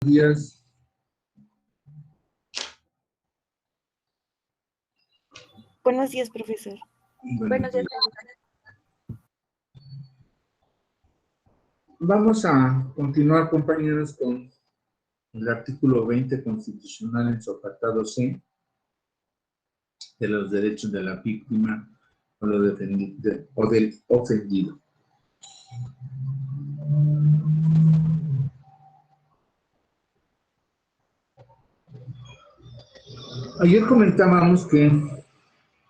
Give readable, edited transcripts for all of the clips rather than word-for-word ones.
Días. Buenos días, profesor. Buenos días. Vamos a continuar, compañeros, con el artículo 20 constitucional en su apartado C de los derechos de la víctima o del ofendido. Ayer comentábamos que en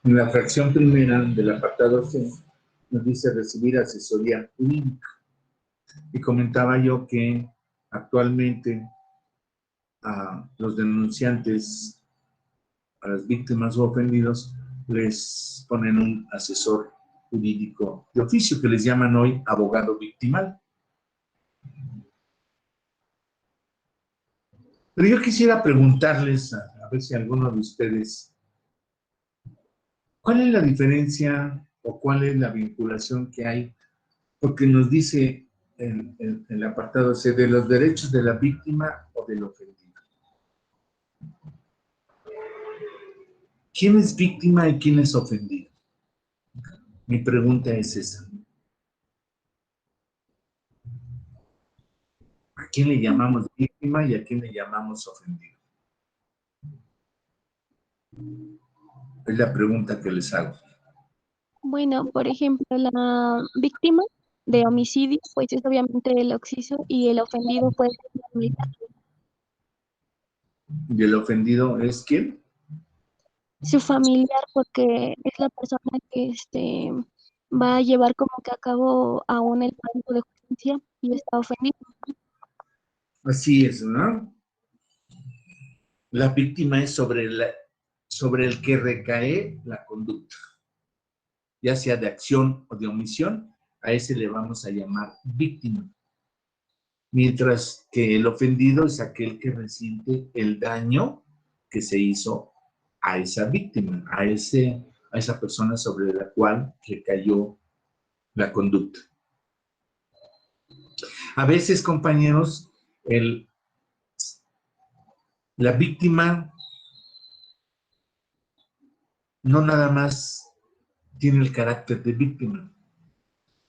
la fracción primera del apartado C nos dice recibir asesoría jurídica. Y comentaba yo que actualmente a los denunciantes, a las víctimas o ofendidos, les ponen un asesor jurídico de oficio que les llaman hoy abogado victimal. Pero yo quisiera preguntarles, a ver si alguno de ustedes, ¿cuál es la diferencia o cuál es la vinculación que hay? Porque nos dice en el apartado C de los derechos de la víctima o del ofendido. ¿Quién es víctima y quién es ofendido? Mi pregunta es esa. ¿A quién le llamamos víctima y a quién le llamamos ofendido? Es la pregunta que les hago. Bueno, por ejemplo, la víctima de homicidio, pues es obviamente el occiso, y el ofendido puede ser el militar. ¿Y el ofendido es quién? Su familiar, porque es la persona que va a llevar como que a cabo aún el acto de justicia y está ofendido. Así es, ¿no? La víctima es sobre el que recae la conducta, ya sea de acción o de omisión, a ese le vamos a llamar víctima. Mientras que el ofendido es aquel que resiente el daño que se hizo a esa víctima, a esa persona sobre la cual recayó la conducta. A veces, compañeros, la víctima no nada más tiene el carácter de víctima.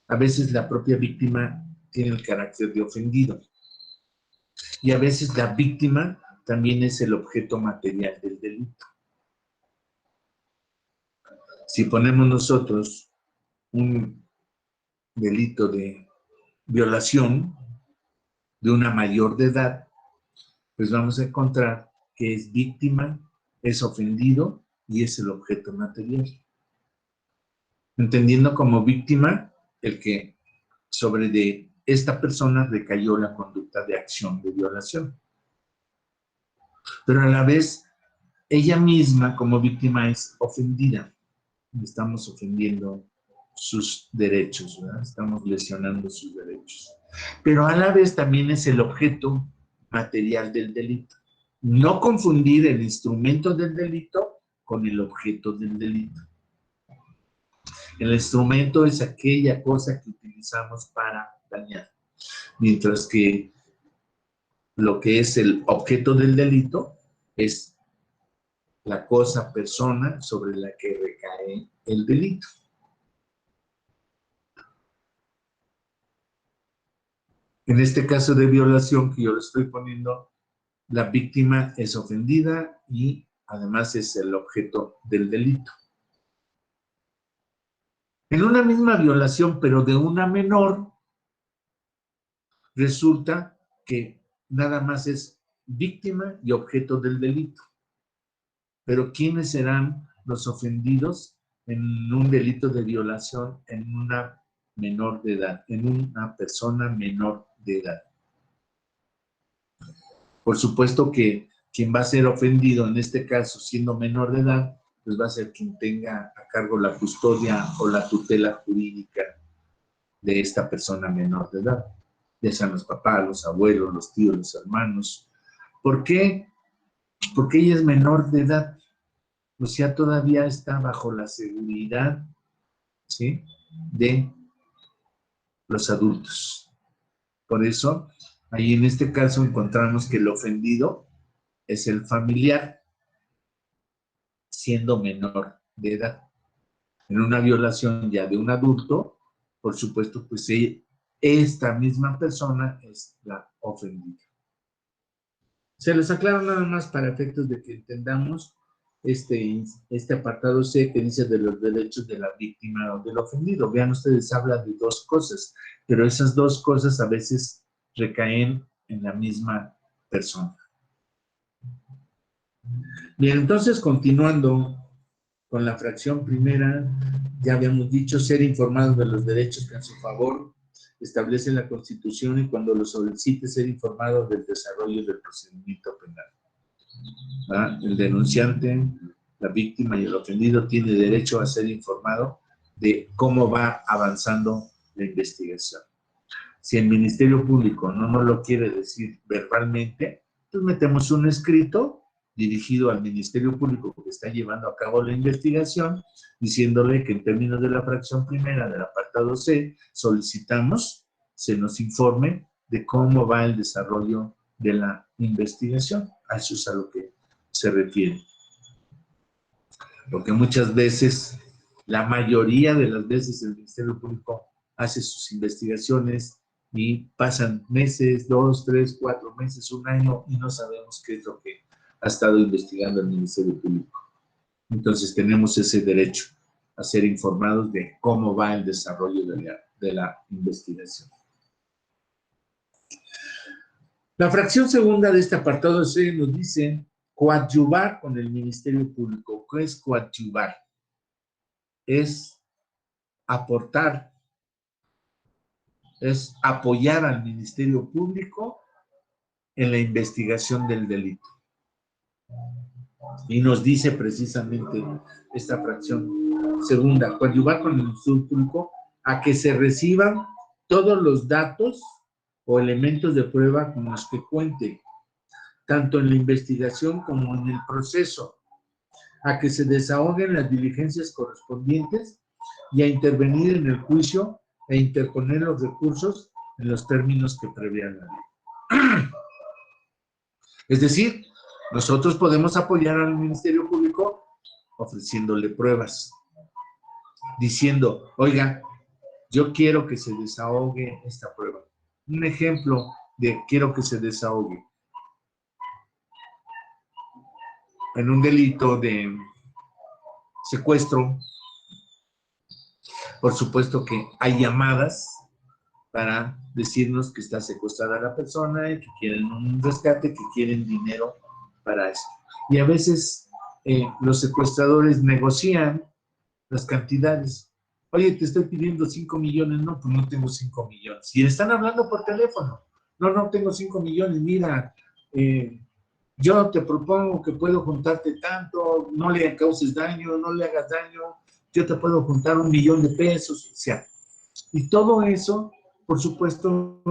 A veces la propia víctima tiene el carácter de ofendido. Y a veces la víctima también es el objeto material del delito. Si ponemos nosotros un delito de violación de una mayor de edad, pues vamos a encontrar que es víctima, es ofendido y es el objeto material. Entendiendo como víctima el que sobre de esta persona recayó la conducta de acción de violación. Pero a la vez, ella misma como víctima es ofendida. Estamos ofendiendo sus derechos, ¿verdad? Estamos lesionando sus derechos. Pero a la vez también es el objeto material del delito. No confundir el instrumento del delito con el objeto del delito. El instrumento es aquella cosa que utilizamos para dañar, mientras que lo que es el objeto del delito es la cosa, persona sobre la que recae el delito. En este caso de violación que yo le estoy poniendo, la víctima es ofendida y además es el objeto del delito. En una misma violación, pero de una menor, resulta que nada más es víctima y objeto del delito. Pero ¿quiénes serán los ofendidos en un delito de violación en una menor de edad, en una persona menor de edad? Por supuesto que quien va a ser ofendido, en este caso siendo menor de edad, pues va a ser quien tenga a cargo la custodia o la tutela jurídica de esta persona menor de edad, ya sean los papás, los abuelos, los tíos, los hermanos. ¿Por qué? Porque ella es menor de edad, o sea, todavía está bajo la seguridad, ¿sí?, de los adultos. Por eso Ahí en este caso encontramos que el ofendido es el familiar, siendo menor de edad. En una violación ya de un adulto, por supuesto, pues esta misma persona es la ofendida. Se les aclaro nada más para efectos de que entendamos este apartado C que dice de los derechos de la víctima o del ofendido. Vean ustedes, habla de dos cosas, pero esas dos cosas a veces recaen en la misma persona. Bien, entonces continuando con la fracción primera, ya habíamos dicho ser informados de los derechos que en su favor establece la Constitución y cuando lo solicite ser informado del desarrollo del procedimiento penal. El denunciante, la víctima y el ofendido tiene derecho a ser informado de cómo va avanzando la investigación. Si el Ministerio Público no nos lo quiere decir verbalmente, pues metemos un escrito dirigido al Ministerio Público que está llevando a cabo la investigación, diciéndole que en términos de la fracción primera del apartado C, solicitamos se nos informe de cómo va el desarrollo de la investigación. A eso es a lo que se refiere. Porque muchas veces, la mayoría de las veces el Ministerio Público hace sus investigaciones y pasan meses, 2, 3, 4 meses, un año y no sabemos qué es lo que ha estado investigando el Ministerio Público. Entonces tenemos ese derecho a ser informados de cómo va el desarrollo de la investigación. La fracción segunda de este apartado C nos dice coadyuvar con el Ministerio Público. ¿Qué es coadyuvar? Es aportar, es apoyar al Ministerio Público en la investigación del delito. Y nos dice precisamente esta fracción segunda, coadyuvar con el Ministerio Público a que se reciban todos los datos o elementos de prueba con los que cuente, tanto en la investigación como en el proceso, a que se desahoguen las diligencias correspondientes y a intervenir en el juicio e interponer los recursos en los términos que prevean la ley. Es decir, nosotros podemos apoyar al Ministerio Público ofreciéndole pruebas, diciendo, oiga, yo quiero que se desahogue esta prueba. Un ejemplo de quiero que se desahogue. En un delito de secuestro, por supuesto que hay llamadas para decirnos que está secuestrada la persona y que quieren un rescate, que quieren dinero para eso. Y a veces los secuestradores negocian las cantidades. Oye, te estoy pidiendo 5 millones. No, pues no tengo 5 millones. Y están hablando por teléfono. No tengo 5 millones. Mira, yo te propongo que puedo juntarte tanto, no le causes daño, no le hagas daño, yo te puedo juntar 1 millón de pesos, o sea. Y todo eso, por supuesto,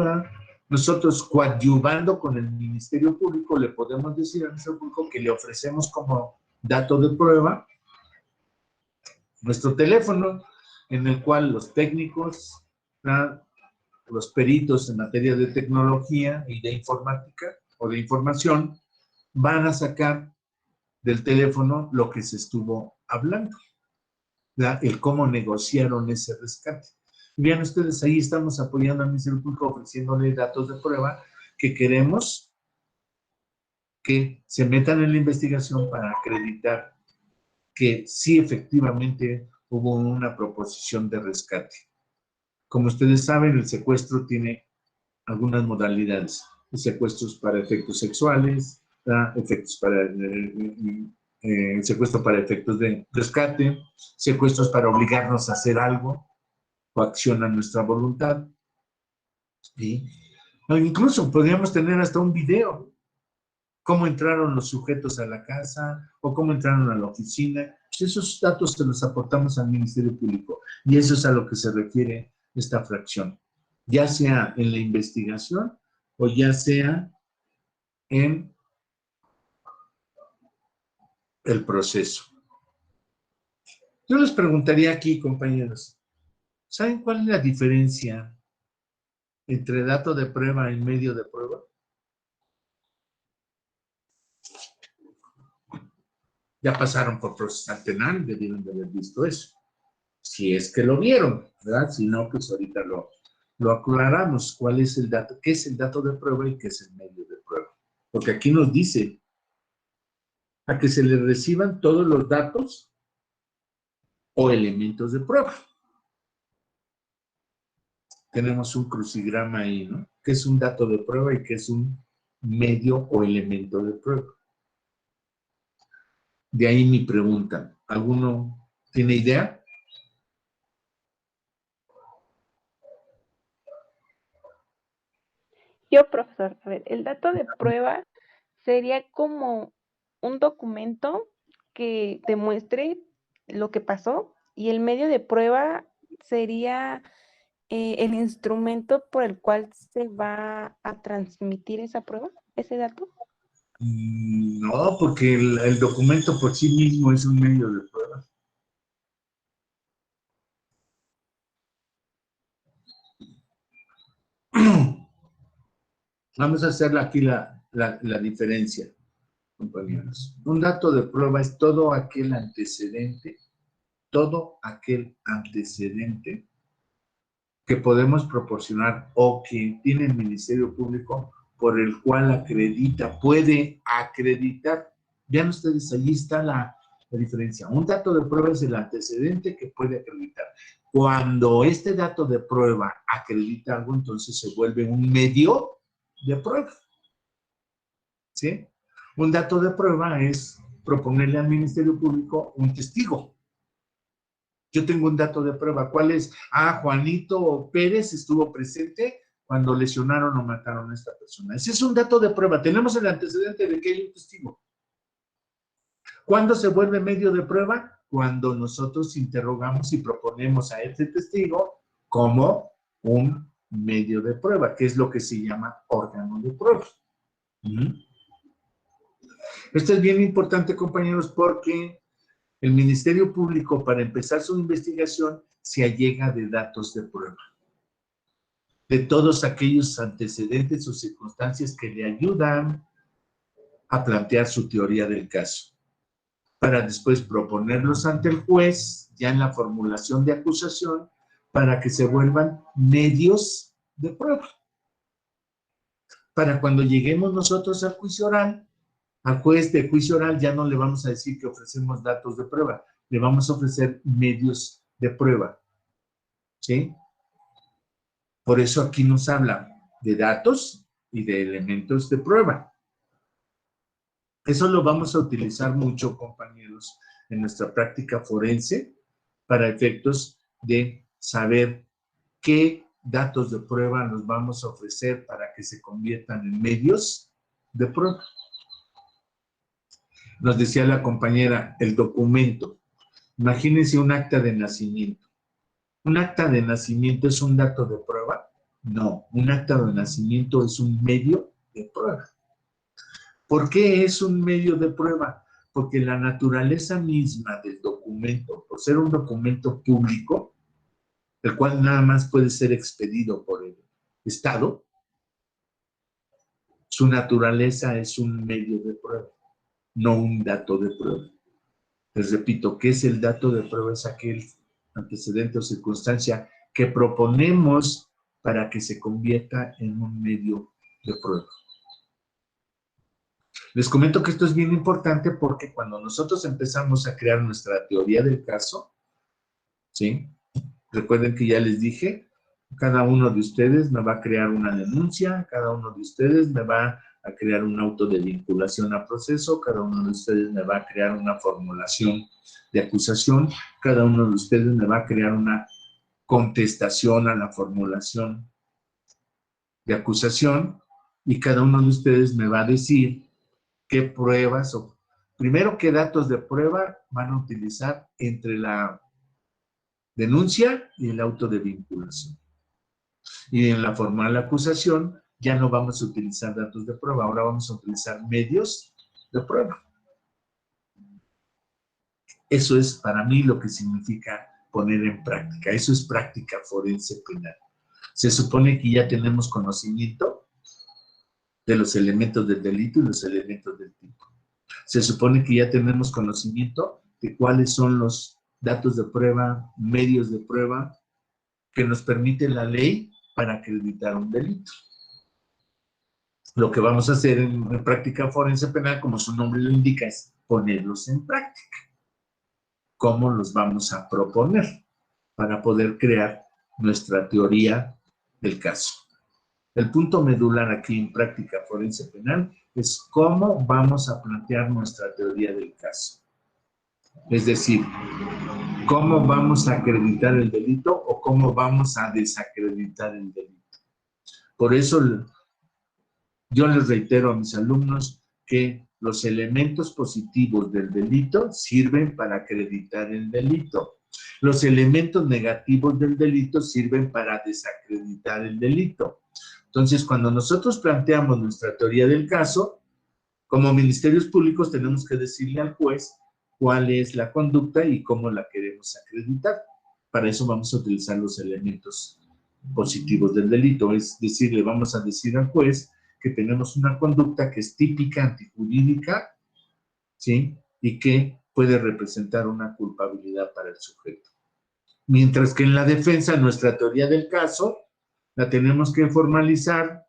nosotros coadyuvando con el Ministerio Público, le podemos decir al Ministerio Público que le ofrecemos como dato de prueba nuestro teléfono, en el cual los técnicos, los peritos en materia de tecnología y de informática o de información, van a sacar del teléfono lo que se estuvo hablando, el cómo negociaron ese rescate. Y vean ustedes, ahí estamos apoyando al Ministerio Público, ofreciéndole datos de prueba que queremos que se metan en la investigación para acreditar que sí efectivamente hubo una proposición de rescate. Como ustedes saben, el secuestro tiene algunas modalidades. Secuestros para efectos sexuales, efectos para secuestro para efectos de rescate, secuestros para obligarnos a hacer algo, coacciona nuestra voluntad. ¿Sí? Incluso podríamos tener hasta un video, cómo entraron los sujetos a la casa o cómo entraron a la oficina. Esos datos se los aportamos al Ministerio Público y eso es a lo que se refiere esta fracción, ya sea en la investigación o ya sea en el proceso. Yo les preguntaría aquí, compañeros, ¿saben cuál es la diferencia entre dato de prueba y medio de prueba? Ya pasaron por procesal penal, debieron de haber visto eso. Si es que lo vieron, ¿verdad? Si no, pues ahorita lo aclaramos. ¿Cuál es el dato? ¿Qué es el dato de prueba y qué es el medio de prueba? Porque aquí nos dice a que se le reciban todos los datos o elementos de prueba. Tenemos un crucigrama ahí, ¿no? ¿Qué es un dato de prueba y qué es un medio o elemento de prueba? De ahí mi pregunta. ¿Alguno tiene idea? Yo, profesor, a ver, el dato de prueba sería como un documento que demuestre lo que pasó y el medio de prueba sería el instrumento por el cual se va a transmitir esa prueba, ese dato. No, porque el documento por sí mismo es un medio de prueba. Vamos a hacer aquí la diferencia, compañeros. Un dato de prueba es todo aquel antecedente que podemos proporcionar o que tiene el Ministerio Público por el cual puede acreditar. Vean ustedes, allí está la diferencia. Un dato de prueba es el antecedente que puede acreditar. Cuando este dato de prueba acredita algo, entonces se vuelve un medio de prueba. ¿Sí? Un dato de prueba es proponerle al Ministerio Público un testigo. Yo tengo un dato de prueba. ¿Cuál es? Juanito Pérez estuvo presente cuando lesionaron o mataron a esta persona. Ese es un dato de prueba. Tenemos el antecedente de que hay un testigo. ¿Cuándo se vuelve medio de prueba? Cuando nosotros interrogamos y proponemos a este testigo como un medio de prueba, que es lo que se llama órgano de prueba. Esto es bien importante, compañeros, porque el Ministerio Público, para empezar su investigación, se allega de datos de prueba, de todos aquellos antecedentes o circunstancias que le ayudan a plantear su teoría del caso, para después proponerlos ante el juez, ya en la formulación de acusación, para que se vuelvan medios de prueba. Para cuando lleguemos nosotros al juicio oral, al juez de juicio oral ya no le vamos a decir que ofrecemos datos de prueba, le vamos a ofrecer medios de prueba. ¿Sí? Por eso aquí nos habla de datos y de elementos de prueba. Eso lo vamos a utilizar mucho, compañeros, en nuestra práctica forense para efectos de saber qué datos de prueba nos vamos a ofrecer para que se conviertan en medios de prueba. Nos decía la compañera, el documento. Imagínense un acta de nacimiento. ¿Un acta de nacimiento es un dato de prueba? No, un acta de nacimiento es un medio de prueba. ¿Por qué es un medio de prueba? Porque la naturaleza misma del documento, por ser un documento público, el cual nada más puede ser expedido por el Estado, su naturaleza es un medio de prueba, no un dato de prueba. Les repito, ¿qué es el dato de prueba? Es aquel antecedente o circunstancia que proponemos para que se convierta en un medio de prueba. Les comento que esto es bien importante porque cuando nosotros empezamos a crear nuestra teoría del caso, ¿sí? Recuerden que ya les dije, cada uno de ustedes me va a crear una denuncia, cada uno de ustedes me va a crear un auto de vinculación a proceso, cada uno de ustedes me va a crear una formulación de acusación, cada uno de ustedes me va a crear una contestación a la formulación de acusación y cada uno de ustedes me va a decir qué pruebas o primero qué datos de prueba van a utilizar entre la denuncia y el auto de vinculación. Y en la formal acusación ya no vamos a utilizar datos de prueba, ahora vamos a utilizar medios de prueba. Eso es para mí lo que significa poner en práctica, eso es práctica forense penal. Se supone que ya tenemos conocimiento de los elementos del delito y los elementos del tipo. Se supone que ya tenemos conocimiento de cuáles son los datos de prueba, medios de prueba que nos permite la ley para acreditar un delito. Lo que vamos a hacer en práctica forense penal, como su nombre lo indica, es ponerlos en práctica. ¿Cómo los vamos a proponer para poder crear nuestra teoría del caso? El punto medular aquí en práctica forense penal es cómo vamos a plantear nuestra teoría del caso. Es decir, cómo vamos a acreditar el delito o cómo vamos a desacreditar el delito. Por eso yo les reitero a mis alumnos que los elementos positivos del delito sirven para acreditar el delito. Los elementos negativos del delito sirven para desacreditar el delito. Entonces, cuando nosotros planteamos nuestra teoría del caso, como ministerios públicos tenemos que decirle al juez cuál es la conducta y cómo la queremos acreditar. Para eso vamos a utilizar los elementos positivos del delito, es decir, le vamos a decir al juez que tenemos una conducta que es típica, antijurídica, ¿sí? Y que puede representar una culpabilidad para el sujeto. Mientras que en la defensa, nuestra teoría del caso, la tenemos que formalizar.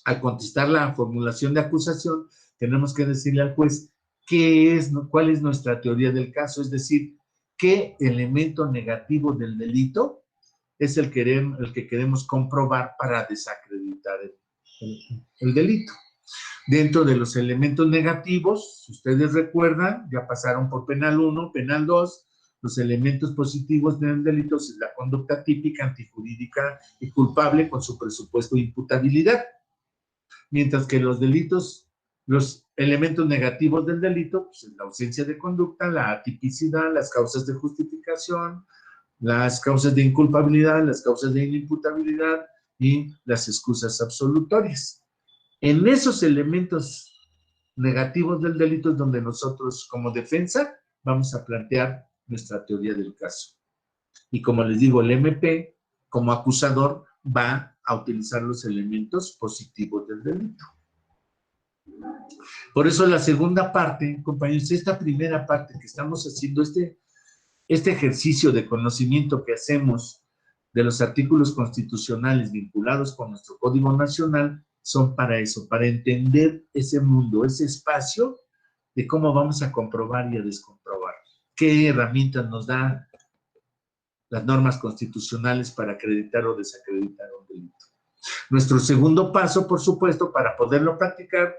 Al contestar la formulación de acusación, tenemos que decirle al juez cuál es nuestra teoría del caso, es decir, qué elemento negativo del delito es el que queremos comprobar para desacreditar el delito. Dentro de los elementos negativos, si ustedes recuerdan, ya pasaron por penal 1, penal 2, los elementos positivos del delito es la conducta típica, antijurídica y culpable con su presupuesto de imputabilidad. Mientras que los delitos, los elementos negativos del delito, pues la ausencia de conducta, la atipicidad, las causas de justificación, las causas de inculpabilidad, las causas de inimputabilidad y las excusas absolutorias. En esos elementos negativos del delito es donde nosotros, como defensa, vamos a plantear nuestra teoría del caso. Y como les digo, el MP, como acusador, va a utilizar los elementos positivos del delito. Por eso la segunda parte, compañeros, esta primera parte que estamos haciendo, este ejercicio de conocimiento que hacemos de los artículos constitucionales vinculados con nuestro Código Nacional, son para eso, para entender ese mundo, ese espacio de cómo vamos a comprobar y a descomprobar. ¿Qué herramientas nos dan las normas constitucionales para acreditar o desacreditar un delito? Nuestro segundo paso, por supuesto, para poderlo practicar,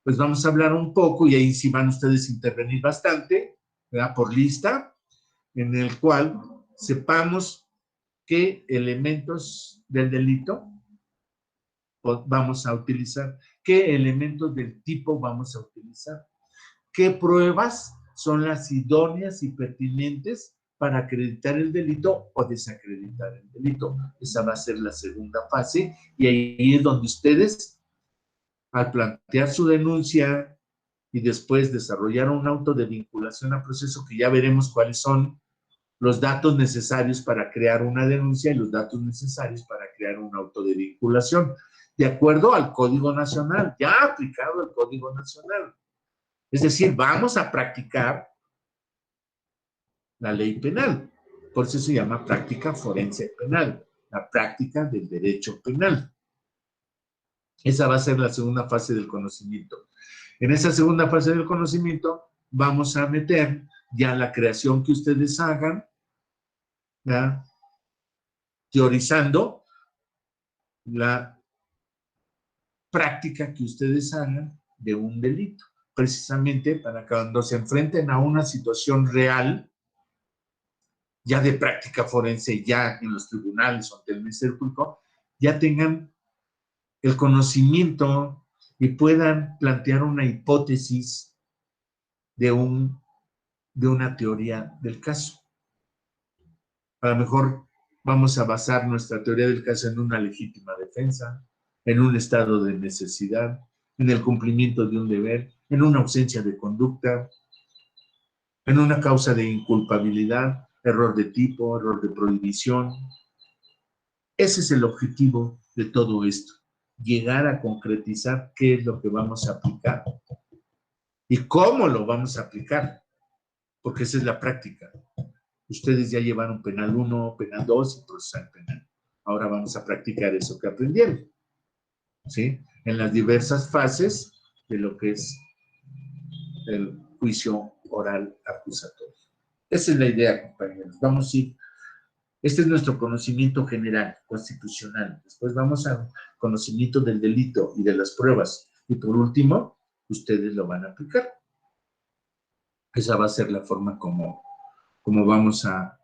pues vamos a hablar un poco, y ahí sí van ustedes a intervenir bastante, ¿verdad? Por lista, en el cual sepamos qué elementos del delito vamos a utilizar, qué elementos del tipo vamos a utilizar, qué pruebas son las idóneas y pertinentes para acreditar el delito o desacreditar el delito. Esa va a ser la segunda fase, y ahí es donde ustedes, al plantear su denuncia y después desarrollar un auto de vinculación a proceso, que ya veremos cuáles son los datos necesarios para crear una denuncia y los datos necesarios para crear un auto de vinculación, de acuerdo al Código Nacional, ya aplicado el Código Nacional. Es decir, vamos a practicar la ley penal. Por eso se llama práctica forense penal, la práctica del derecho penal. Esa va a ser la segunda fase del conocimiento. En esa segunda fase del conocimiento vamos a meter ya la creación que ustedes hagan, ¿ya? Teorizando la práctica que ustedes hagan de un delito, precisamente para que cuando se enfrenten a una situación real, ya de práctica forense, ya en los tribunales o ante el Ministerio Público, ya tengan el conocimiento y puedan plantear una hipótesis de una teoría del caso. A lo mejor vamos a basar nuestra teoría del caso en una legítima defensa, en un estado de necesidad, en el cumplimiento de un deber, en una ausencia de conducta, en una causa de inculpabilidad, error de tipo, error de prohibición. Ese es el objetivo de todo esto, llegar a concretizar qué es lo que vamos a aplicar y cómo lo vamos a aplicar, porque esa es la práctica. Ustedes ya llevaron penal 1, penal 2 y procesal penal. Ahora vamos a practicar eso que aprendieron, ¿sí? En las diversas fases de lo que es el juicio oral acusatorio. Esa es la idea, compañeros. Vamos a ir. Este es nuestro conocimiento general, constitucional. Después vamos al conocimiento del delito y de las pruebas. Y por último, ustedes lo van a aplicar. Esa va a ser la forma como vamos a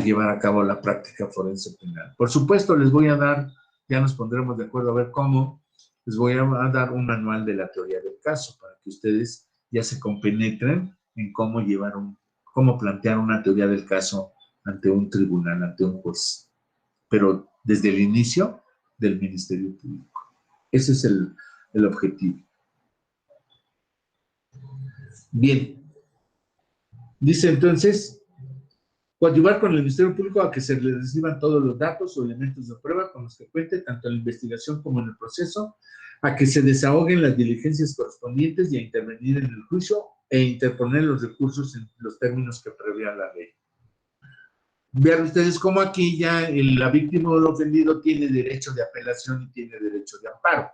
llevar a cabo la práctica forense penal. Por supuesto, les voy a dar, ya nos pondremos de acuerdo a ver cómo, les voy a dar un manual de la teoría del caso para que ustedes ya se compenetren en cómo plantear una teoría del caso ante un tribunal, ante un juez. Pero desde el inicio del Ministerio Público. Ese es el objetivo. Bien. Dice entonces, coadyuvar con el Ministerio Público a que se le reciban todos los datos o elementos de prueba con los que cuente, tanto en la investigación como en el proceso, a que se desahoguen las diligencias correspondientes y a intervenir en el juicio e interponer los recursos en los términos que prevea la ley. Vean ustedes cómo aquí ya la víctima o el ofendido tiene derecho de apelación y tiene derecho de amparo.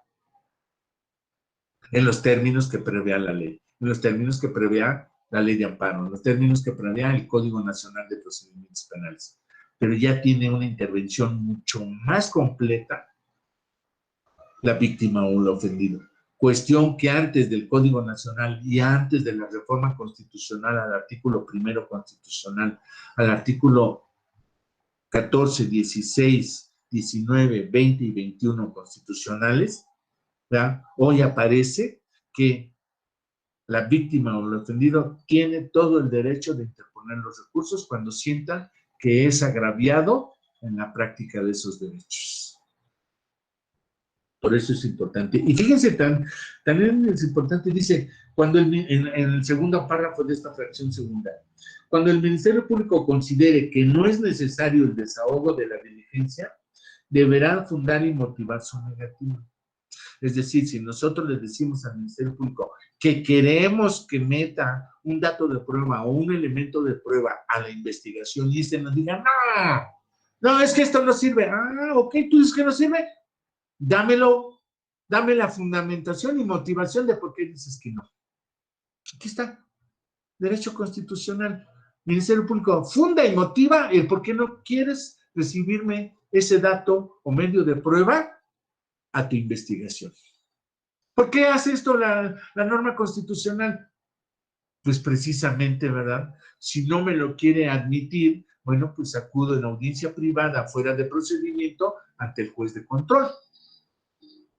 En los términos que prevea la ley, en los términos que prevea la ley de amparo, en los términos que prevea el Código Nacional de Procedimientos Penales. Pero ya tiene una intervención mucho más completa la víctima o el ofendido. Cuestión que antes del Código Nacional y antes de la reforma constitucional al artículo primero constitucional, al artículo 14, 16, 19, 20 y 21 constitucionales, ¿verdad? Hoy aparece que la víctima o el ofendido tiene todo el derecho de interponer los recursos cuando sienta que es agraviado en la práctica de esos derechos. Por eso es importante. Y fíjense, también es importante, dice, cuando en el segundo párrafo de esta fracción segunda, cuando el Ministerio Público considere que no es necesario el desahogo de la diligencia, deberá fundar y motivar su negativa. Es decir, si nosotros le decimos al Ministerio Público que queremos que meta un dato de prueba o un elemento de prueba a la investigación y nos diga, no, es que esto no sirve. Ok, tú dices que no sirve, dame la fundamentación y motivación de por qué dices que no. Aquí está, derecho constitucional. Ministerio Público funda y motiva el por qué no quieres recibirme ese dato o medio de prueba a tu investigación. ¿Por qué hace esto la norma constitucional? Pues precisamente, ¿verdad? Si no me lo quiere admitir, bueno, pues acudo en audiencia privada fuera de procedimiento ante el juez de control.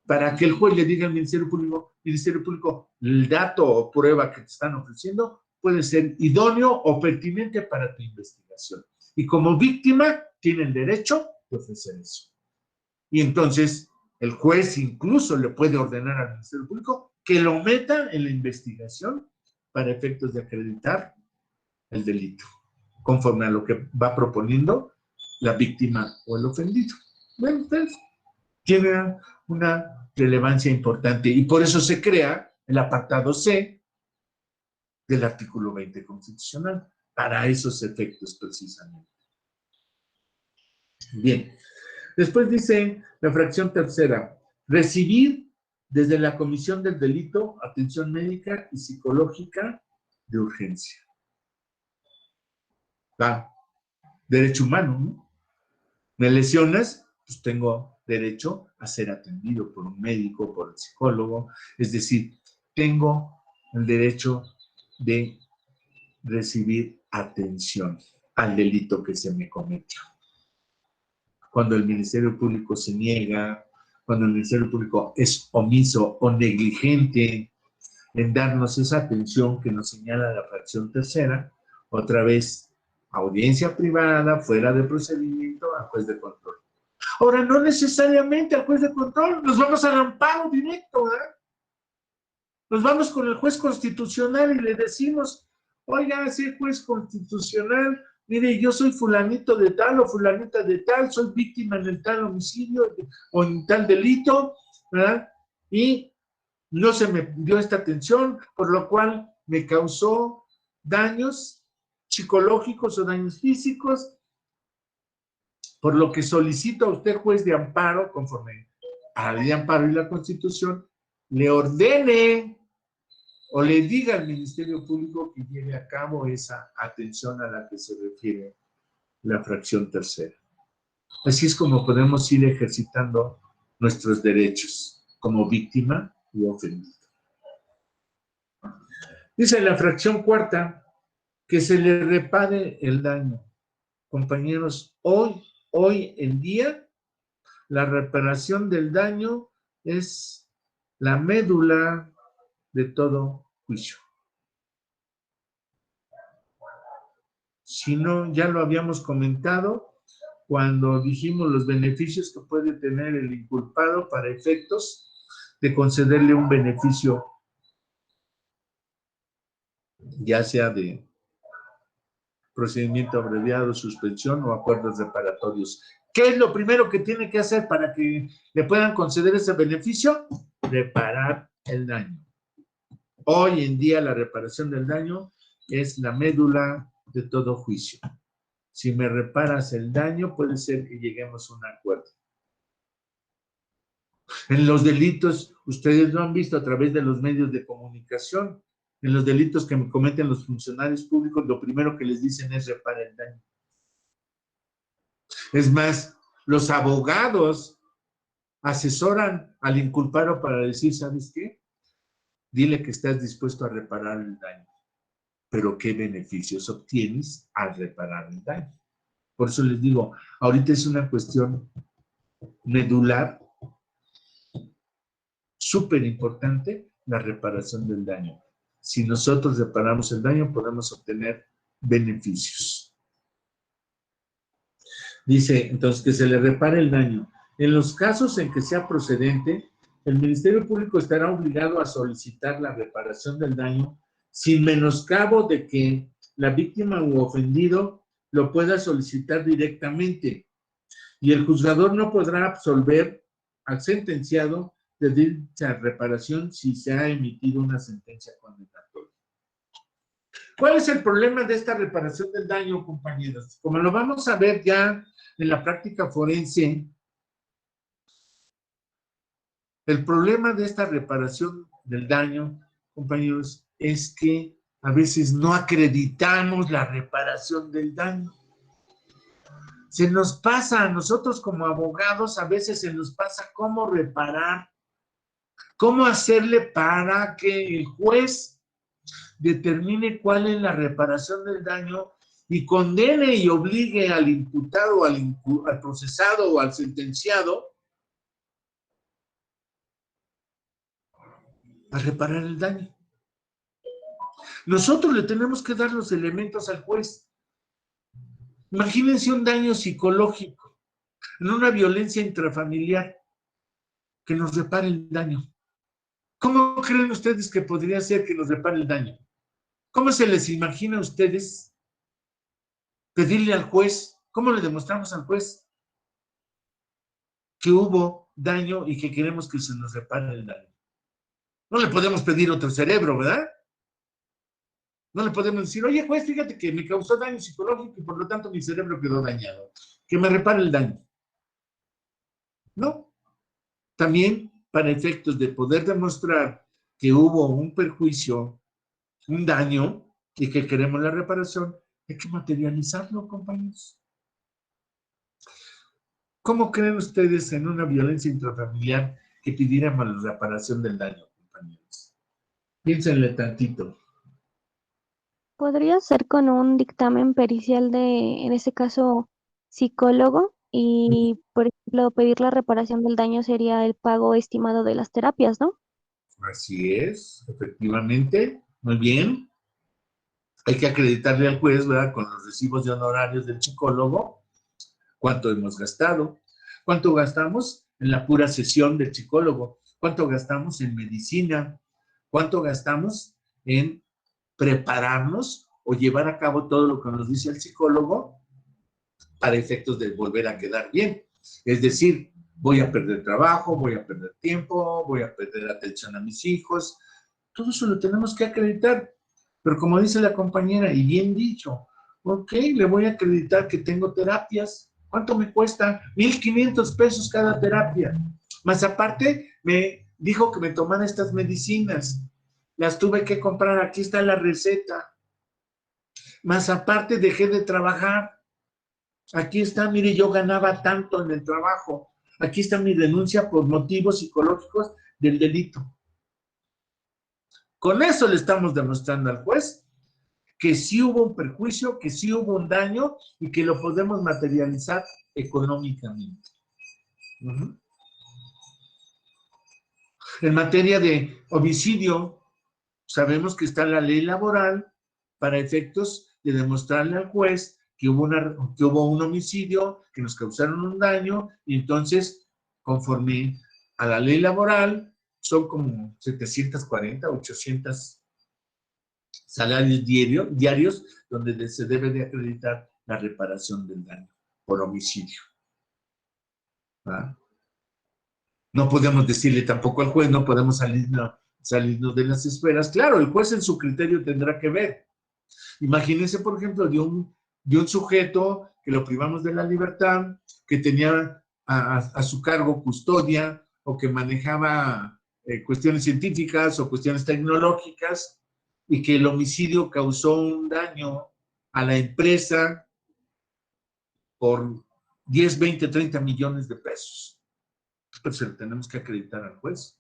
Para que el juez le diga al Ministerio Público, el dato o prueba que te están ofreciendo puede ser idóneo o pertinente para tu investigación. Y como víctima, tiene el derecho de ofrecer eso. Y entonces, el juez incluso le puede ordenar al Ministerio Público que lo meta en la investigación para efectos de acreditar el delito, conforme a lo que va proponiendo la víctima o el ofendido. Bueno, ustedes tiene una relevancia importante y por eso se crea el apartado C del artículo 20 constitucional, para esos efectos precisamente. Bien. Después dice la fracción tercera, recibir desde la comisión del delito atención médica y psicológica de urgencia. Derecho humano, ¿no? Me lesionas, pues tengo derecho a ser atendido por un médico, por el psicólogo, es decir, tengo el derecho de recibir atención al delito que se me cometió. Cuando el Ministerio Público se niega, cuando el Ministerio Público es omiso o negligente en darnos esa atención que nos señala la fracción tercera, otra vez, audiencia privada, fuera de procedimiento, al juez de control. Ahora, no necesariamente al juez de control, nos vamos al amparo directo, ¿verdad? Nos vamos con el juez constitucional y le decimos, oiga, sí, juez constitucional, mire, yo soy fulanito de tal o fulanita de tal, soy víctima en el tal homicidio o en tal delito, ¿verdad? Y no se me dio esta atención, por lo cual me causó daños psicológicos o daños físicos, por lo que solicito a usted, juez de amparo, conforme a la ley de amparo y la Constitución, le ordene o le diga al Ministerio Público que lleve a cabo esa atención a la que se refiere la fracción tercera. Así es como podemos ir ejercitando nuestros derechos como víctima y ofendido. Dice la fracción cuarta que se le repare el daño. Compañeros, hoy en día, la reparación del daño es la médula de todo juicio. Si no, ya lo habíamos comentado cuando dijimos los beneficios que puede tener el inculpado para efectos de concederle un beneficio, ya sea de procedimiento abreviado, suspensión o acuerdos reparatorios. ¿Qué es lo primero que tiene que hacer para que le puedan conceder ese beneficio? Reparar el daño. Hoy en día la reparación del daño es la médula de todo juicio. Si me reparas el daño, puede ser que lleguemos a un acuerdo. En los delitos, ustedes lo han visto a través de los medios de comunicación. En los delitos que cometen los funcionarios públicos, lo primero que les dicen es repara el daño. Es más, los abogados asesoran al inculpado para decir, ¿sabes qué? Dile que estás dispuesto a reparar el daño. Pero ¿qué beneficios obtienes al reparar el daño? Por eso les digo, ahorita es una cuestión medular, súper importante, la reparación del daño. Si nosotros reparamos el daño, podemos obtener beneficios. Dice, entonces, que se le repare el daño. En los casos en que sea procedente, el Ministerio Público estará obligado a solicitar la reparación del daño sin menoscabo de que la víctima u ofendido lo pueda solicitar directamente. Y el juzgador no podrá absolver al sentenciado de dicha reparación si se ha emitido una sentencia condenatoria. ¿Cuál es el problema de esta reparación del daño, compañeros? Como lo vamos a ver ya en la práctica forense, el problema de esta reparación del daño, compañeros, es que a veces no acreditamos la reparación del daño. Se nos pasa a nosotros como abogados, a veces se nos pasa cómo reparar, cómo hacerle para que el juez determine cuál es la reparación del daño y condene y obligue al imputado, al procesado o al sentenciado a reparar el daño. Nosotros le tenemos que dar los elementos al juez. Imagínense un daño psicológico, en una violencia intrafamiliar, que nos repare el daño. ¿Cómo creen ustedes que podría ser que nos repare el daño? ¿Cómo se les imagina a ustedes pedirle al juez? ¿Cómo le demostramos al juez que hubo daño y que queremos que se nos repare el daño? No le podemos pedir otro cerebro, ¿verdad? No le podemos decir, oye, juez, fíjate que me causó daño psicológico y por lo tanto mi cerebro quedó dañado. Que me repare el daño. No. También, para efectos de poder demostrar que hubo un perjuicio, un daño, y que queremos la reparación, hay que materializarlo, compañeros. ¿Cómo creen ustedes en una violencia intrafamiliar que pidiéramos la reparación del daño, compañeros? Piénsenle tantito. Podría ser con un dictamen pericial de, en ese caso, psicólogo, y, por ejemplo, pedir la reparación del daño sería el pago estimado de las terapias, ¿no? Así es, efectivamente. Muy bien. Hay que acreditarle al juez, ¿verdad? Con los recibos de honorarios del psicólogo, cuánto hemos gastado, cuánto gastamos en la pura sesión del psicólogo, cuánto gastamos en medicina, cuánto gastamos en prepararnos o llevar a cabo todo lo que nos dice el psicólogo para efectos de volver a quedar bien. Es decir, voy a perder trabajo, voy a perder tiempo, voy a perder atención a mis hijos. Todo eso lo tenemos que acreditar. Pero como dice la compañera, y bien dicho, ok, le voy a acreditar que tengo terapias. ¿Cuánto me cuesta? 1,500 pesos cada terapia. Más aparte, me dijo que me tomara estas medicinas. Las tuve que comprar. Aquí está la receta. Más aparte, dejé de trabajar. Aquí está, mire, yo ganaba tanto en el trabajo. Aquí está mi denuncia por motivos psicológicos del delito. Con eso le estamos demostrando al juez que sí hubo un perjuicio, que sí hubo un daño y que lo podemos materializar económicamente. En materia de homicidio, sabemos que está la ley laboral para efectos de demostrarle al juez que hubo un homicidio, que nos causaron un daño, y entonces, conforme a la ley laboral, son como 740, 800 salarios diarios donde se debe de acreditar la reparación del daño por homicidio. ¿Ah? No podemos decirle tampoco al juez, no podemos salirnos de las esferas. Claro, el juez en su criterio tendrá que ver. Imagínense, por ejemplo, de un sujeto que lo privamos de la libertad, que tenía a su cargo custodia o que manejaba cuestiones científicas o cuestiones tecnológicas y que el homicidio causó un daño a la empresa por 10, 20, 30 millones de pesos. Pues se lo tenemos que acreditar al juez.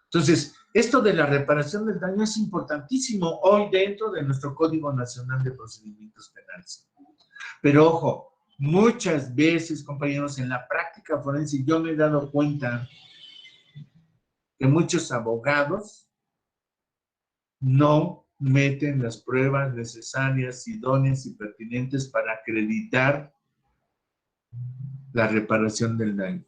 Entonces, esto de la reparación del daño es importantísimo hoy dentro de nuestro Código Nacional de Procedimientos Penales. Pero ojo, muchas veces, compañeros, en la práctica forense yo me he dado cuenta que muchos abogados no meten las pruebas necesarias, idóneas y pertinentes para acreditar la reparación del daño.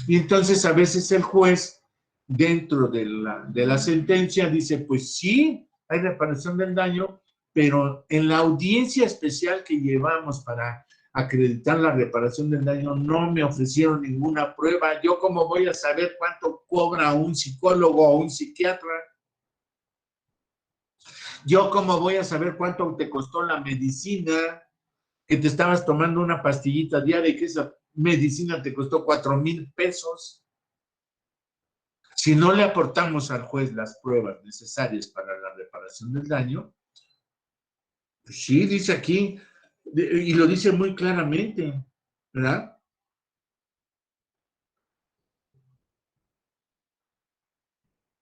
Y entonces a veces el juez, dentro de la sentencia, dice, pues sí, hay reparación del daño, pero en la audiencia especial que llevamos para acreditar la reparación del daño no me ofrecieron ninguna prueba. ¿Yo cómo voy a saber cuánto cobra un psicólogo o un psiquiatra? ¿Yo cómo voy a saber cuánto te costó la medicina? Que te estabas tomando una pastillita diaria y que esa medicina te costó 4,000 pesos. Si no le aportamos al juez las pruebas necesarias para la reparación del daño, pues sí, dice aquí, y lo dice muy claramente, ¿verdad?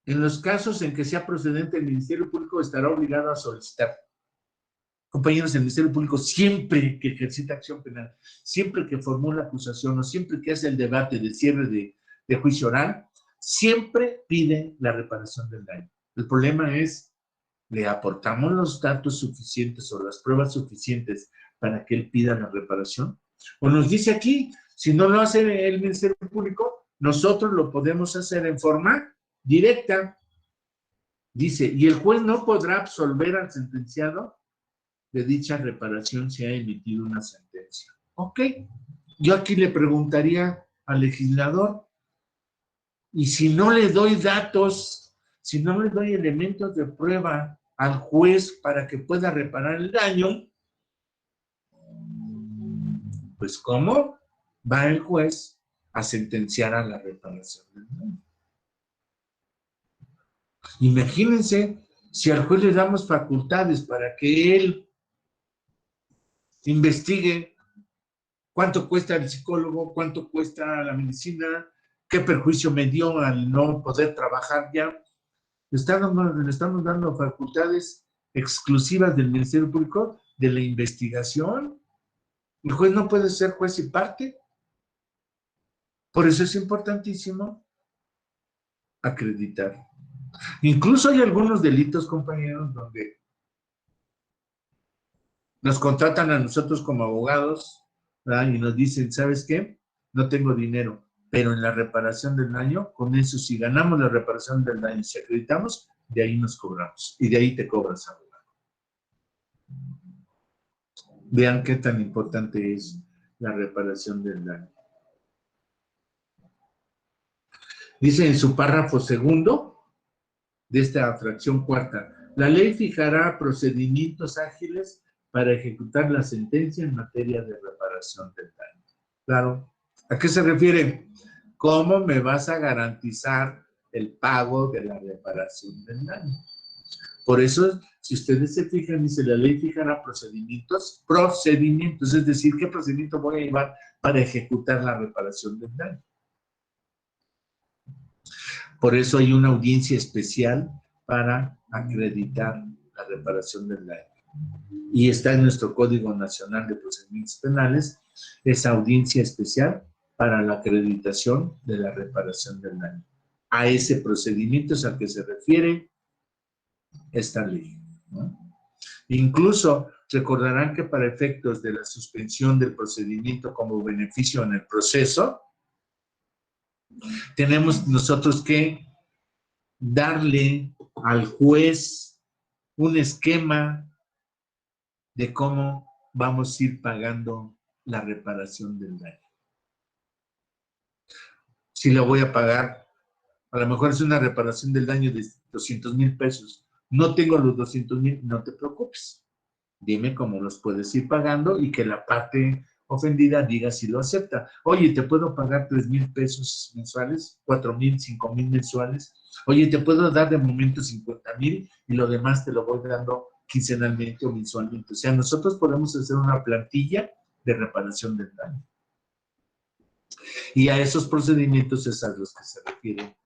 En los casos en que sea procedente, el Ministerio Público estará obligado a solicitar. Compañeros, el Ministerio Público siempre que ejercita acción penal, siempre que formula acusación o siempre que hace el debate de cierre de juicio oral, siempre pide la reparación del daño. El problema es, ¿le aportamos los datos suficientes o las pruebas suficientes para que él pida la reparación? O nos dice aquí, si no lo hace el Ministerio Público, nosotros lo podemos hacer en forma directa. Dice, y el juez no podrá absolver al sentenciado de dicha reparación si ha emitido una sentencia. Ok, yo aquí le preguntaría al legislador, y si no le doy datos, si no le doy elementos de prueba al juez para que pueda reparar el daño, pues ¿cómo va el juez a sentenciar a la reparación del daño? Imagínense si al juez le damos facultades para que él investigue cuánto cuesta el psicólogo, cuánto cuesta la medicina, qué perjuicio me dio al no poder trabajar ya. Le estamos dando facultades exclusivas del Ministerio Público de la investigación. El juez no puede ser juez y parte. Por eso es importantísimo acreditar. Incluso hay algunos delitos, compañeros, donde nos contratan a nosotros como abogados, ¿verdad? Y nos dicen, ¿sabes qué? No tengo dinero, pero en la reparación del daño, con eso, si ganamos la reparación del daño, si acreditamos, de ahí nos cobramos y de ahí te cobras abogado. Vean qué tan importante es la reparación del daño. Dice en su párrafo segundo de esta fracción cuarta, la ley fijará procedimientos ágiles para ejecutar la sentencia en materia de reparación del daño. Claro. ¿A qué se refiere? ¿Cómo me vas a garantizar el pago de la reparación del daño? Por eso, si ustedes se fijan, dice la ley fijará procedimientos, es decir, ¿qué procedimiento voy a llevar para ejecutar la reparación del daño? Por eso hay una audiencia especial para acreditar la reparación del daño. Y está en nuestro Código Nacional de Procedimientos Penales esa audiencia especial para la acreditación de la reparación del daño. A ese procedimiento es al que se refiere esta ley, ¿no? Incluso recordarán que para efectos de la suspensión del procedimiento como beneficio en el proceso, tenemos nosotros que darle al juez un esquema de cómo vamos a ir pagando la reparación del daño. Si lo voy a pagar, a lo mejor es una reparación del daño de 200,000 pesos. No tengo los 200,000, no te preocupes. Dime cómo los puedes ir pagando y que la parte ofendida diga si lo acepta. Oye, ¿te puedo pagar 3,000 pesos mensuales? 4,000, 5,000 mensuales. Oye, ¿te puedo dar de momento 50,000 y lo demás te lo voy dando quincenalmente o mensualmente? O sea, nosotros podemos hacer una plantilla de reparación del daño. Y a esos procedimientos es a los que se refiere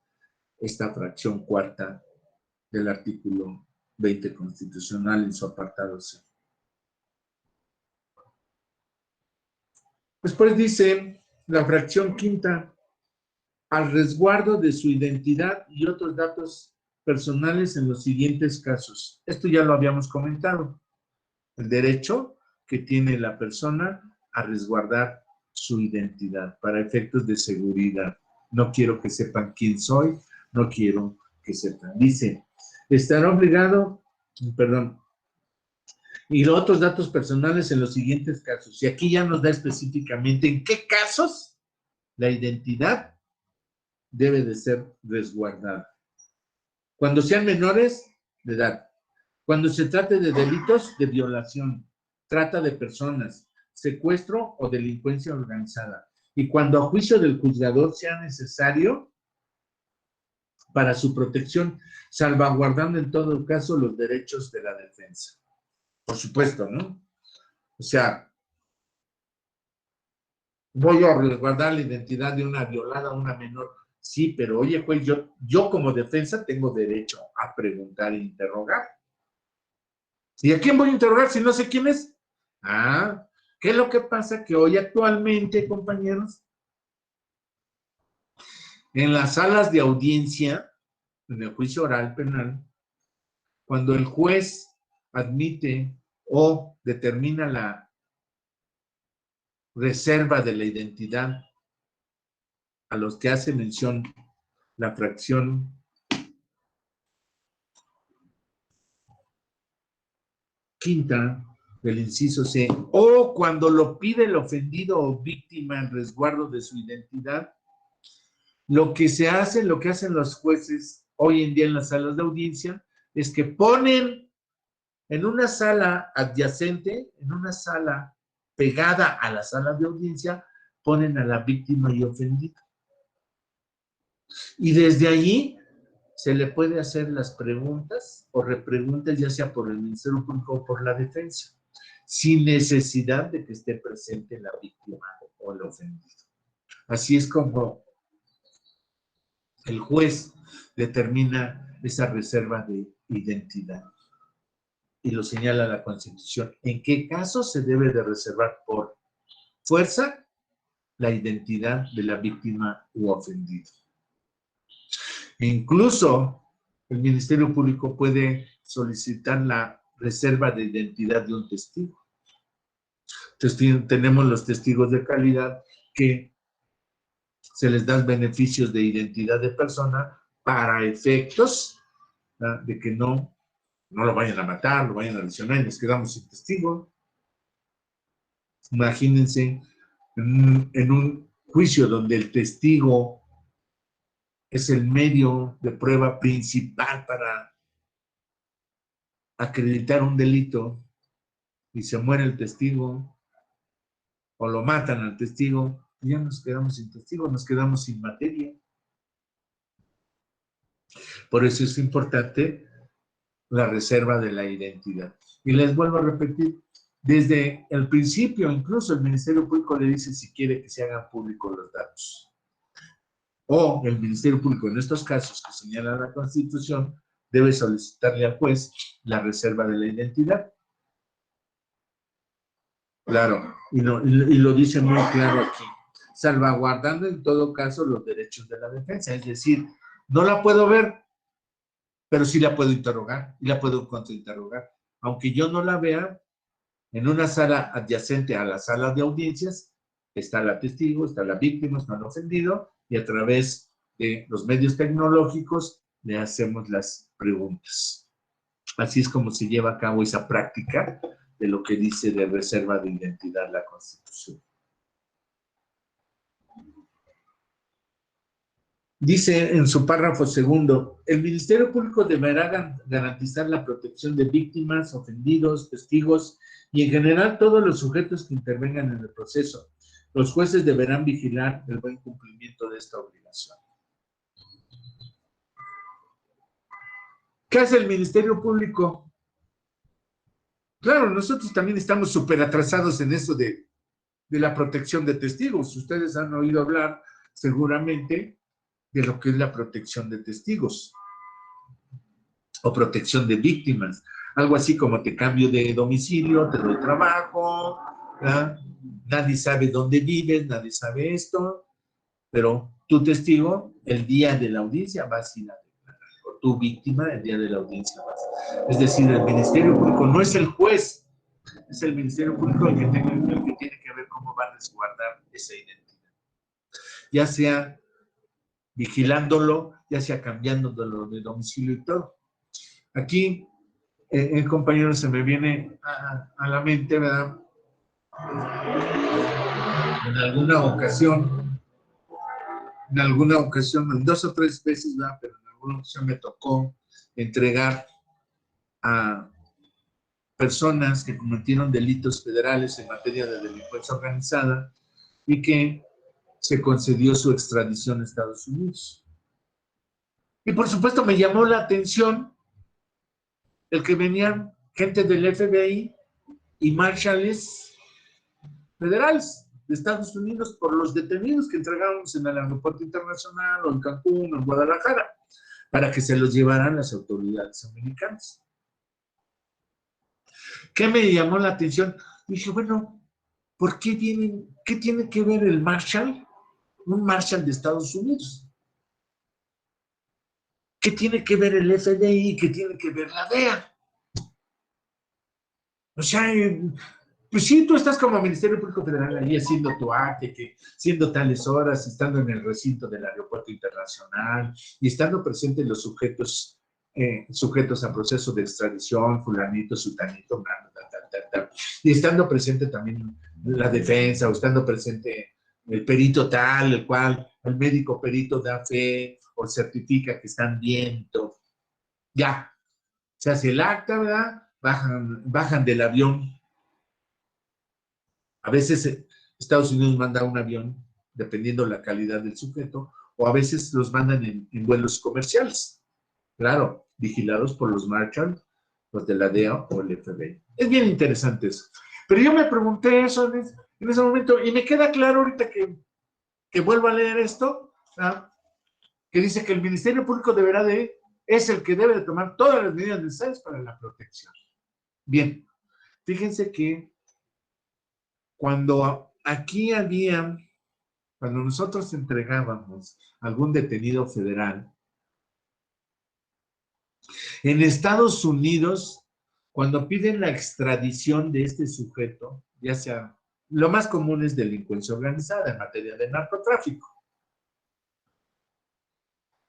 esta fracción cuarta del artículo 20 constitucional en su apartado C. Después dice la fracción quinta, al resguardo de su identidad y otros datos personales en los siguientes casos. Esto ya lo habíamos comentado. El derecho que tiene la persona a resguardar su identidad para efectos de seguridad. No quiero que sepan quién soy, no quiero que sepan. Dice, estará obligado, y los otros datos personales en los siguientes casos. Y aquí ya nos da específicamente en qué casos la identidad debe de ser resguardada. Cuando sean menores de edad, cuando se trate de delitos de violación, trata de personas, secuestro o delincuencia organizada, y cuando a juicio del juzgador sea necesario para su protección, salvaguardando en todo caso los derechos de la defensa. Por supuesto, ¿no? O sea, voy a resguardar la identidad de una violada, una menor. Sí, pero oye, pues yo como defensa tengo derecho a preguntar e interrogar. ¿Y a quién voy a interrogar si no sé quién es? Ah, ¿qué es lo que pasa? Que hoy actualmente, compañeros, en las salas de audiencia, en el juicio oral penal, cuando el juez admite o determina la reserva de la identidad a los que hace mención la fracción quinta del inciso C, o cuando lo pide el ofendido o víctima en resguardo de su identidad, lo que hacen los jueces hoy en día en las salas de audiencia, es que ponen en una sala adyacente, en una sala pegada a la sala de audiencia, ponen a la víctima y ofendido. Y desde allí se le puede hacer las preguntas o repreguntas, ya sea por el Ministerio Público o por la defensa, sin necesidad de que esté presente la víctima o el ofendido. Así es como el juez determina esa reserva de identidad. Y lo señala la Constitución. ¿En qué caso se debe de reservar por fuerza la identidad de la víctima u ofendido? Incluso el Ministerio Público puede solicitar la reserva de identidad de un testigo. Tenemos los testigos de calidad que se les dan beneficios de identidad de persona para efectos ¿verdad? De que no lo vayan a matar, lo vayan a lesionar y nos quedamos sin testigo. Imagínense en un juicio donde el testigo es el medio de prueba principal para acreditar un delito y se muere el testigo o lo matan al testigo, ya nos quedamos sin testigo, nos quedamos sin materia. Por eso es importante la reserva de la identidad. Y les vuelvo a repetir, desde el principio, incluso el Ministerio Público le dice si quiere que se hagan públicos los datos. O el Ministerio Público, en estos casos que señala la Constitución, debe solicitarle al juez la reserva de la identidad. Claro, y lo dice muy claro aquí, salvaguardando en todo caso los derechos de la defensa, es decir, no la puedo ver, pero sí la puedo interrogar y la puedo contrainterrogar. Aunque yo no la vea, en una sala adyacente a la sala de audiencias está la testigo, está la víctima, está el ofendido, y a través de los medios tecnológicos le hacemos las preguntas. Así es como se lleva a cabo esa práctica de lo que dice de reserva de identidad la Constitución. Dice en su párrafo segundo, el Ministerio Público deberá garantizar la protección de víctimas, ofendidos, testigos y en general todos los sujetos que intervengan en el proceso. Los jueces deberán vigilar el buen cumplimiento de esta obligación. ¿Qué hace el Ministerio Público? Claro, nosotros también estamos súper atrasados en eso de la protección de testigos. Ustedes han oído hablar seguramente de lo que es la protección de testigos o protección de víctimas. Algo así como te cambio de domicilio, te doy trabajo, ¿verdad? Nadie sabe dónde vives, nadie sabe esto, pero tu testigo, el día de la audiencia vas a ir a declarar, o tu víctima, el día de la audiencia vas. Es decir, el Ministerio Público no es el juez, es el Ministerio Público el que tiene que ver cómo va a resguardar esa identidad. Ya sea vigilándolo, ya sea cambiándolo de domicilio y todo. Aquí, compañero, se me viene a la mente, ¿verdad? En alguna ocasión, en 2 o 3 veces, ¿verdad? Pero en alguna ocasión me tocó entregar a personas que cometieron delitos federales en materia de delincuencia organizada y que se concedió su extradición a Estados Unidos. Y por supuesto me llamó la atención el que venían gente del FBI y marshales federales de Estados Unidos por los detenidos que entregábamos en el aeropuerto internacional o en Cancún o en Guadalajara para que se los llevaran las autoridades americanas. ¿Qué me llamó la atención? Dije, bueno, ¿por qué vienen? ¿Qué tiene que ver el marshal? Un marshal de Estados Unidos. ¿Qué tiene que ver el FBI? ¿Qué tiene que ver la DEA? O sea, pues sí, tú estás como Ministerio Público Federal ahí haciendo tu acte, que siendo tales horas, estando en el recinto del aeropuerto internacional y estando presentes los sujetos a proceso de extradición, fulanito, sutanito, y estando presente también la defensa, o estando presente el perito tal, el cual el médico perito da fe o certifica que están viendo. Ya, se hace el acta, ¿verdad? Bajan del avión. A veces Estados Unidos manda un avión, dependiendo la calidad del sujeto, o a veces los mandan en vuelos comerciales. Claro, vigilados por los Marshall, los de la DEA o el FBI. Es bien interesante eso. Pero yo me pregunté eso en ese momento y me queda claro ahorita que vuelvo a leer esto, ¿verdad? Que dice que el Ministerio Público es el que debe de tomar todas las medidas necesarias para la protección. Bien, fíjense que cuando nosotros entregábamos algún detenido federal, en Estados Unidos, cuando piden la extradición de este sujeto, ya sea, lo más común es delincuencia organizada en materia de narcotráfico.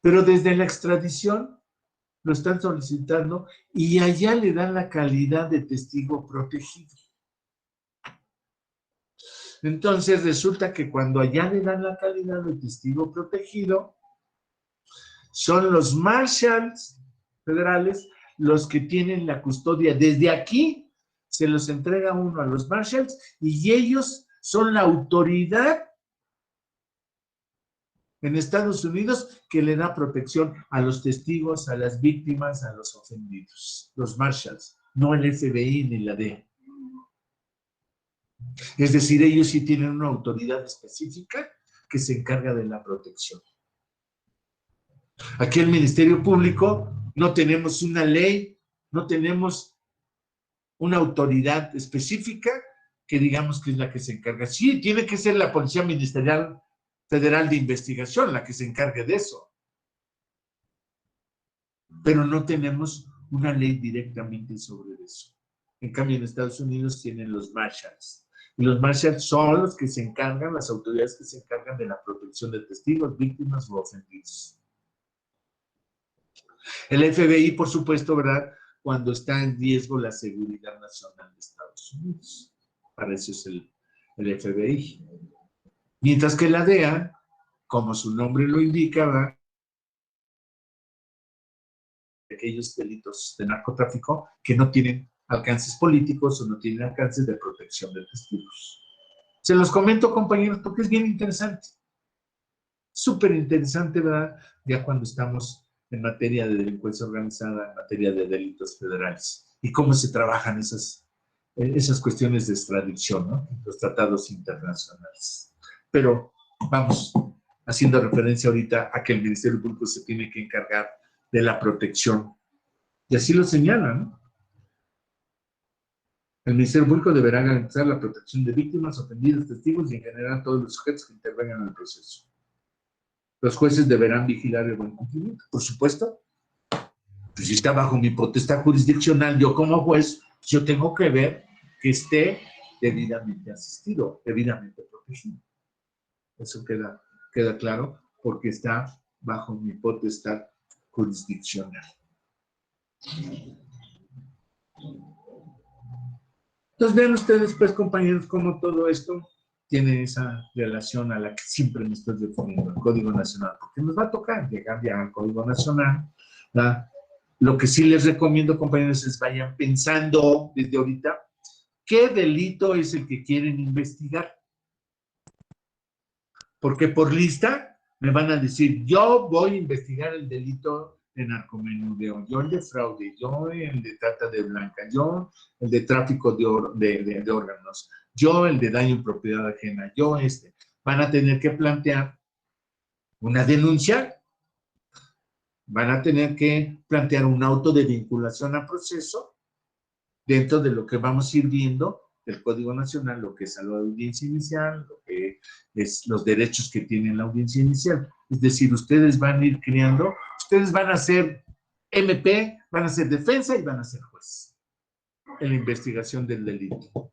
Pero desde la extradición lo están solicitando y allá le dan la calidad de testigo protegido. Entonces resulta que cuando allá le dan la calidad de testigo protegido, son los marshals federales los que tienen la custodia. Desde aquí se los entrega uno a los marshals y ellos son la autoridad en Estados Unidos que le da protección a los testigos, a las víctimas, a los ofendidos. Los marshals, no el FBI ni la DEA. Es decir, ellos sí tienen una autoridad específica que se encarga de la protección. Aquí el Ministerio Público no tenemos una ley, no tenemos una autoridad específica que digamos que es la que se encarga. Sí, tiene que ser la Policía Ministerial Federal de Investigación la que se encargue de eso. Pero no tenemos una ley directamente sobre eso. En cambio, en Estados Unidos tienen los marshals. Y los marshals son los que se encargan, las autoridades que se encargan de la protección de testigos, víctimas o ofendidos. El FBI, por supuesto, ¿verdad? Cuando está en riesgo la seguridad nacional de Estados Unidos. Para eso es el FBI. Mientras que la DEA, como su nombre lo indica, ¿verdad? Aquellos delitos de narcotráfico que no tienen alcances políticos o no tienen alcances de protección de testigos. Se los comento, compañeros, porque es bien interesante. Súper interesante, ¿verdad? Ya cuando estamos en materia de delincuencia organizada, en materia de delitos federales, y cómo se trabajan esas cuestiones de extradición, ¿no? Los tratados internacionales. Pero vamos, haciendo referencia ahorita a que el Ministerio Público se tiene que encargar de la protección. Y así lo señala, ¿no? El Ministerio Público deberá garantizar la protección de víctimas, ofendidos, testigos y en general todos los sujetos que intervengan en el proceso. Los jueces deberán vigilar el buen cumplimiento, por supuesto. Pues si está bajo mi potestad jurisdiccional, yo como juez, yo tengo que ver que esté debidamente asistido, debidamente protegido. Eso queda claro porque está bajo mi potestad jurisdiccional. Entonces vean ustedes, pues, compañeros, cómo todo esto tiene esa relación a la que siempre me estoy refiriendo, el Código Nacional, porque nos va a tocar llegar ya al Código Nacional, ¿verdad? Lo que sí les recomiendo, compañeros, es vayan pensando desde ahorita qué delito es el que quieren investigar. Porque por lista me van a decir, yo voy a investigar el delito de narcomenudeo, yo el de fraude, yo el de trata de blanca, yo el de tráfico de órganos, yo el de daño en propiedad ajena, yo este. Van a tener que plantear una denuncia, van a tener que plantear un auto de vinculación a proceso dentro de lo que vamos a ir viendo del Código Nacional, lo que es la audiencia inicial, lo que es los derechos que tiene la audiencia inicial. Es decir, ustedes van a ir creando, ustedes van a ser MP, van a ser defensa y van a ser juez en la investigación del delito.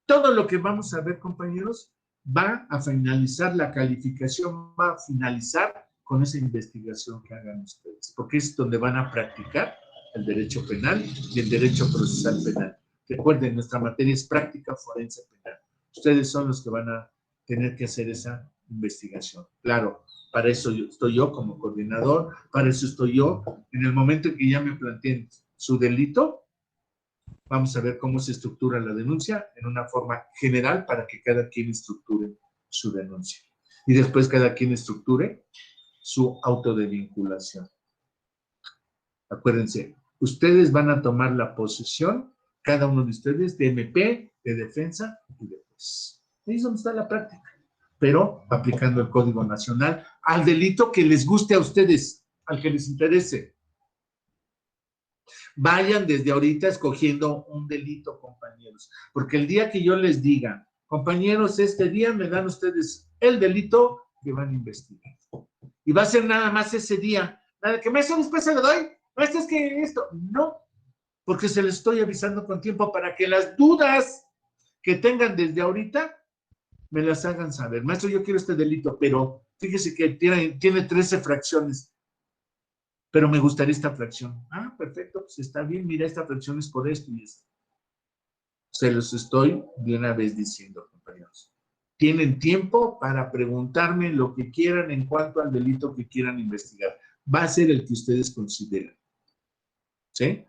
Todo lo que vamos a ver, compañeros, va a finalizar, la calificación va a finalizar con esa investigación que hagan ustedes, porque es donde van a practicar el derecho penal y el derecho procesal penal. Recuerden, nuestra materia es práctica forense penal. Ustedes son los que van a tener que hacer esa investigación. Claro, para eso estoy yo como coordinador, para eso estoy yo. En el momento en que ya me planteen su delito, vamos a ver cómo se estructura la denuncia en una forma general para que cada quien estructure su denuncia. Y después cada quien estructure su auto de vinculación. Acuérdense, ustedes van a tomar la posesión, cada uno de ustedes, de MP, de defensa y de juez. Ahí es donde está la práctica. Pero aplicando el Código Nacional al delito que les guste a ustedes, al que les interese. Vayan desde ahorita escogiendo un delito, compañeros. Porque el día que yo les diga, compañeros, este día me dan ustedes el delito que van a investigar. Y va a ser nada más ese día. Nada que maestro, después se lo doy. Maestro, es que esto. No, porque se les estoy avisando con tiempo para que las dudas que tengan desde ahorita me las hagan saber. Maestro, yo quiero este delito, pero fíjese que tiene 13 fracciones. pero me gustaría esta fracción. Ah, perfecto, pues está bien, mira, esta fracción es por esto y esto. Se los estoy de una vez diciendo, compañeros. Tienen tiempo para preguntarme lo que quieran en cuanto al delito que quieran investigar. Va a ser el que ustedes consideren. ¿Sí?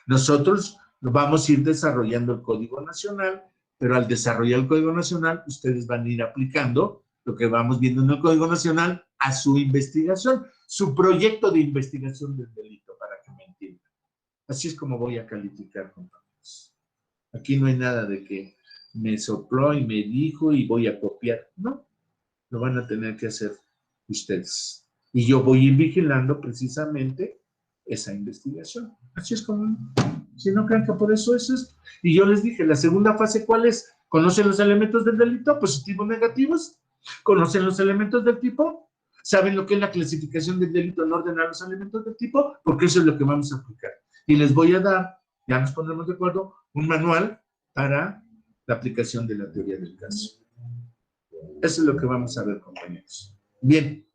Nosotros vamos a ir desarrollando el Código Nacional, pero al desarrollar el Código Nacional, ustedes van a ir aplicando lo que vamos viendo en el Código Nacional a su investigación, su proyecto de investigación del delito, para que me entiendan. Así es como voy a calificar, compañeros. Aquí no hay nada de que me sopló y me dijo y voy a copiar. No, lo van a tener que hacer ustedes. Y yo voy a ir vigilando precisamente esa investigación. Así es como, si no crean que por eso es esto. Y yo les dije, la segunda fase, ¿cuál es? ¿Conocen los elementos del delito, positivos, negativos? ¿Conocen los elementos del tipo? ¿Saben lo que es la clasificación del delito en orden a los elementos del tipo? Porque eso es lo que vamos a aplicar. Y les voy a dar, ya nos pondremos de acuerdo, un manual para la aplicación de la teoría del caso. Eso es lo que vamos a ver, compañeros. Bien.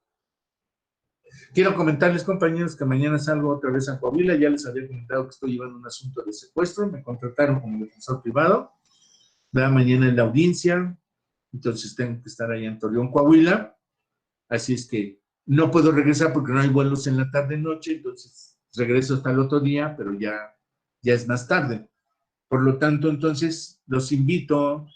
Quiero comentarles, compañeros, que mañana salgo otra vez a Coahuila. Ya les había comentado que estoy llevando un asunto de secuestro. Me contrataron como defensor privado. Mañana en la audiencia. Entonces tengo que estar allá en Torreón, Coahuila. Así es que no puedo regresar porque no hay vuelos en la tarde-noche. Entonces regreso hasta el otro día, pero ya es más tarde. Por lo tanto, entonces, los invito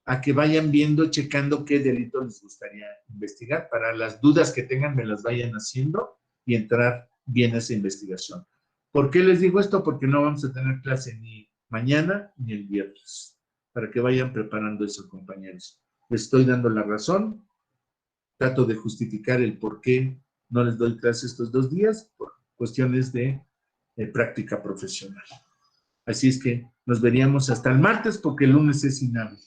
a que vayan viendo, checando qué delito les gustaría investigar. Para las dudas que tengan, me las vayan haciendo y entrar bien a esa investigación. ¿Por qué les digo esto? Porque no vamos a tener clase ni mañana ni el viernes. Para que vayan preparando eso, compañeros. Les estoy dando la razón. Trato de justificar el por qué no les doy clase estos 2 días, por cuestiones de práctica profesional. Así es que nos veríamos hasta el martes, porque el lunes es inhábil.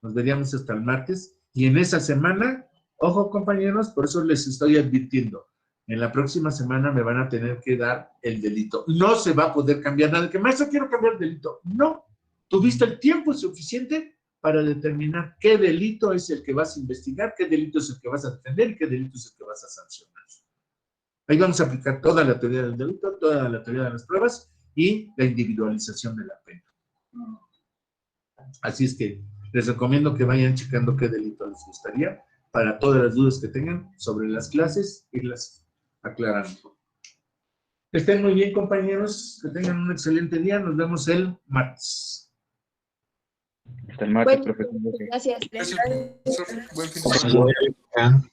Nos veríamos hasta el martes. Y en esa semana, ojo, compañeros, por eso les estoy advirtiendo, en la próxima semana me van a tener que dar el delito. No se va a poder cambiar nada. Que maestro, quiero cambiar el delito. No. Tuviste el tiempo suficiente para determinar qué delito es el que vas a investigar, qué delito es el que vas a defender y qué delito es el que vas a sancionar. Ahí vamos a aplicar toda la teoría del delito, toda la teoría de las pruebas y la individualización de la pena. Así es que les recomiendo que vayan checando qué delito les gustaría para todas las dudas que tengan sobre las clases, irlas aclarando. Que estén muy bien, compañeros, que tengan un excelente día. Nos vemos el martes. Hasta el martes, Bueno, profesor. gracias. Gracias, profesor. Buen fin de semana.